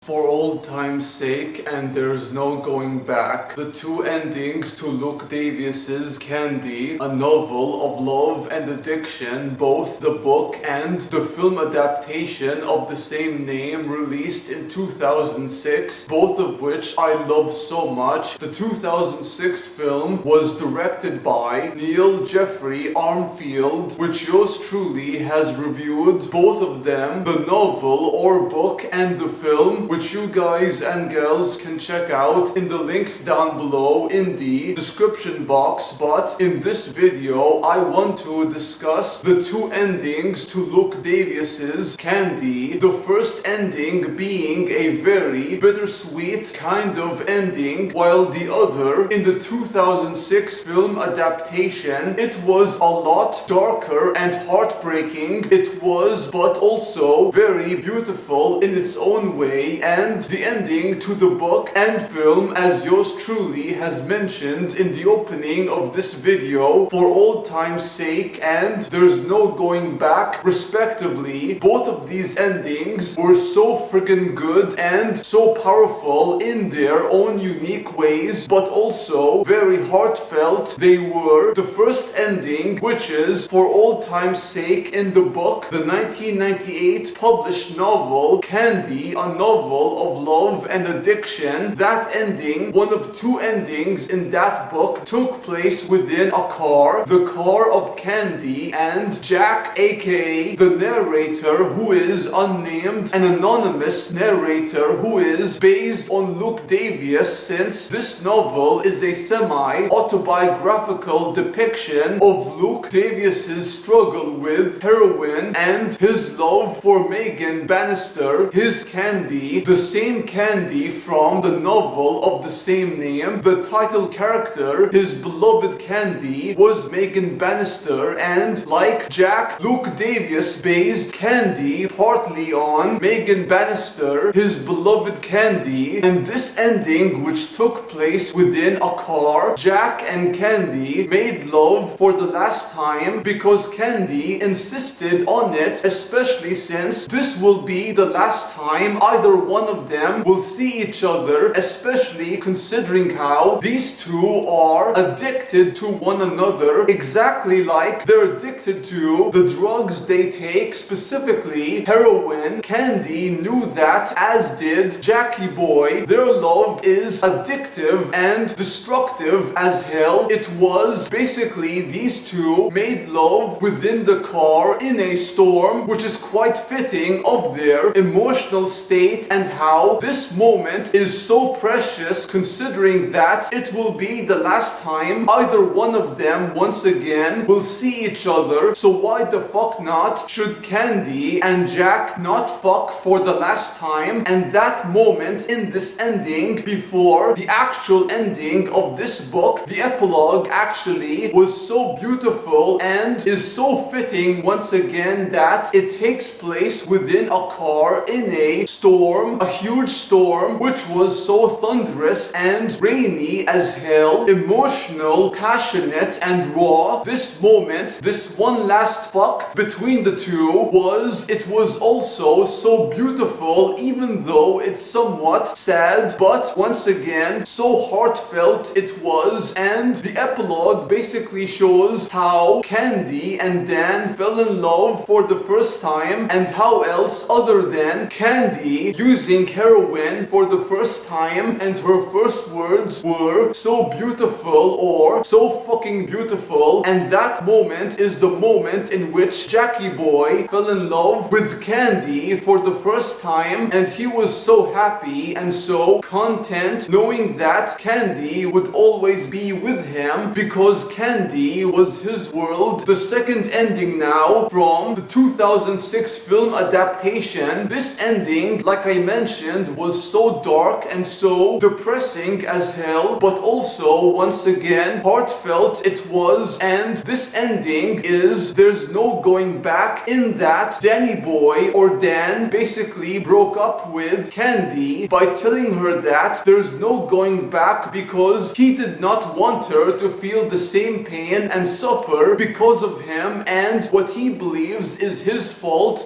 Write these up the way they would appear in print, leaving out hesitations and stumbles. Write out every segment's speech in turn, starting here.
For old time's sake, and there's no going back, the two endings to Luke Davies's Candy, a novel of love and addiction, both the book and the film adaptation of the same name released in 2006, both of which I love so much. The 2006 film was directed by Geoffrey Armfield, which yours truly has reviewed both of them, the novel or book and the film, which you guys and girls can check out in the links down below in the description box. But in this video I want to discuss the two endings to Luke Davies's Candy, the first ending being a very bittersweet kind of ending, while the other, in the 2006 film adaptation, it was a lot darker and heartbreaking. It was, but also very beautiful in its own way. And the ending to the book and film, as yours truly has mentioned in the opening of this video, for old time's sake and there's no going back, respectively, both of these endings were so friggin' good and so powerful in their own unique ways, but also very heartfelt. They were the first ending, which is for old time's sake in the book, the 1998 published novel Candy, a novel of love and addiction. That ending, one of two endings in that book, took place within a car, the car of Candy and Jack, aka the narrator, who is unnamed, an anonymous narrator who is based on Luke Davies, since this novel is a semi-autobiographical depiction of Luke Davies's struggle with heroin and his love for Megan Bannister, his Candy, the same Candy from the novel of the same name. The title character, his beloved Candy, was Megan Bannister, and like Jack, Luke Davies based Candy partly on Megan Bannister, his beloved Candy. And this ending, which took place within a car, Jack and Candy made love for the last time because Candy insisted on it, especially since this will be the last time either one of them will see each other, especially considering how these two are addicted to one another, exactly like they're addicted to the drugs they take, specifically heroin. Candy knew that, as did Jackie Boy. Their love is addictive and destructive as hell. It was basically these two made love within the car in a storm, which is quite fitting of their emotional state and how this moment is so precious, considering that it will be the last time either one of them once again will see each other. So why the fuck not should Candy and Jack not fuck for the last time? And that moment in this ending, before the actual ending of this book, the epilogue, actually was so beautiful and is so fitting once again that it takes place within a car in a storm, a huge storm, which was so thunderous and rainy as hell, emotional, passionate and raw. This moment, this one last fuck between the two, it was also so beautiful, even though it's somewhat sad, but once again so heartfelt it was. And the epilogue basically shows how Candy and Dan fell in love for the first time, and how else other than Candy using heroin for the first time, and her first words were so beautiful, or so fucking beautiful. And that moment is the moment in which Jackie Boy fell in love with Candy for the first time, and he was so happy and so content knowing that Candy would always be with him because Candy was his world. The second ending now from the 2006 film adaptation, this ending, like I mentioned, was so dark and so depressing as hell, but also once again heartfelt it was. And this ending is there's no going back, in that Danny Boy, or Dan, basically broke up with Candy by telling her that there's no going back because he did not want her to feel the same pain and suffer because of him, and what he believes is his fault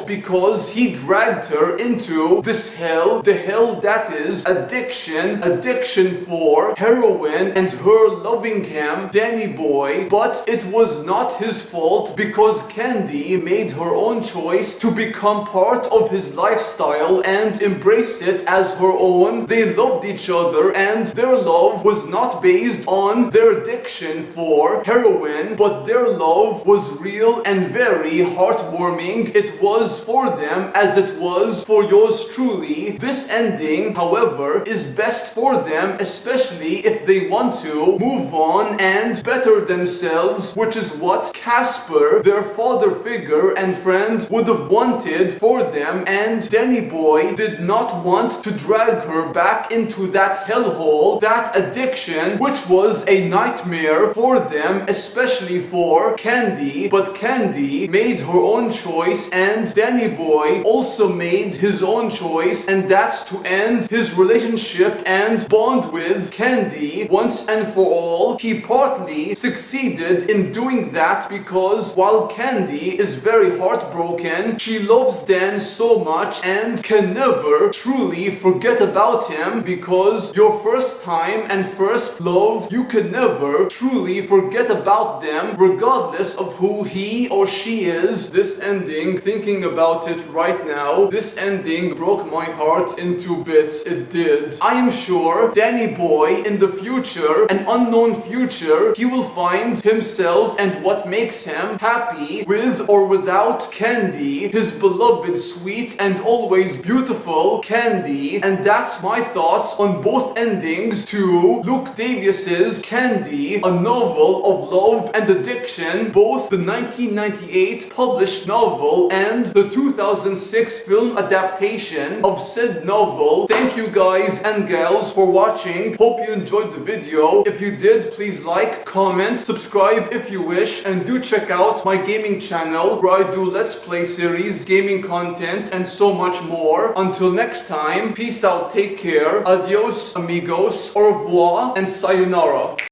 because he dragged her into into this hell, the hell that is addiction for heroin and her loving him, Danny boy. But it was not his fault because Candy made her own choice to become part of his lifestyle and embrace it as her own. They loved each other and their love was not based on their addiction for heroin, but their love was real and very heartwarming. It was for them as it was for yours truly. This ending, however, is best for them, especially if they want to move on and better themselves, which is what Casper, their father figure and friend, would have wanted for them, and Danny boy did not want to drag her back into that hellhole, that addiction, which was a nightmare for them, especially for Candy. But Candy made her own choice and Danny boy also made his own choice, and that's to end his relationship and bond with Candy once and for all. He partly succeeded in doing that because while Candy is very heartbroken, she loves Dan so much and can never truly forget about him, because your first time and first love, you can never truly forget about them regardless of who he or she is. This ending, thinking about it right now, this ending broke my heart into bits. It did. I am sure Danny boy in the future, an unknown future, he will find himself and what makes him happy with or without Candy, his beloved, sweet and always beautiful Candy. And that's my thoughts on both endings to Luke Davies's Candy, a novel of love and addiction, both the 1998 published novel and the 2006 film adaptation of said novel. Thank you guys and gals for watching. Hope you enjoyed the video. If you did, please like, comment, subscribe if you wish, and do check out my gaming channel where I do Let's Play series, gaming content, and so much more. Until next time, peace out, take care, adios amigos, au revoir, and sayonara.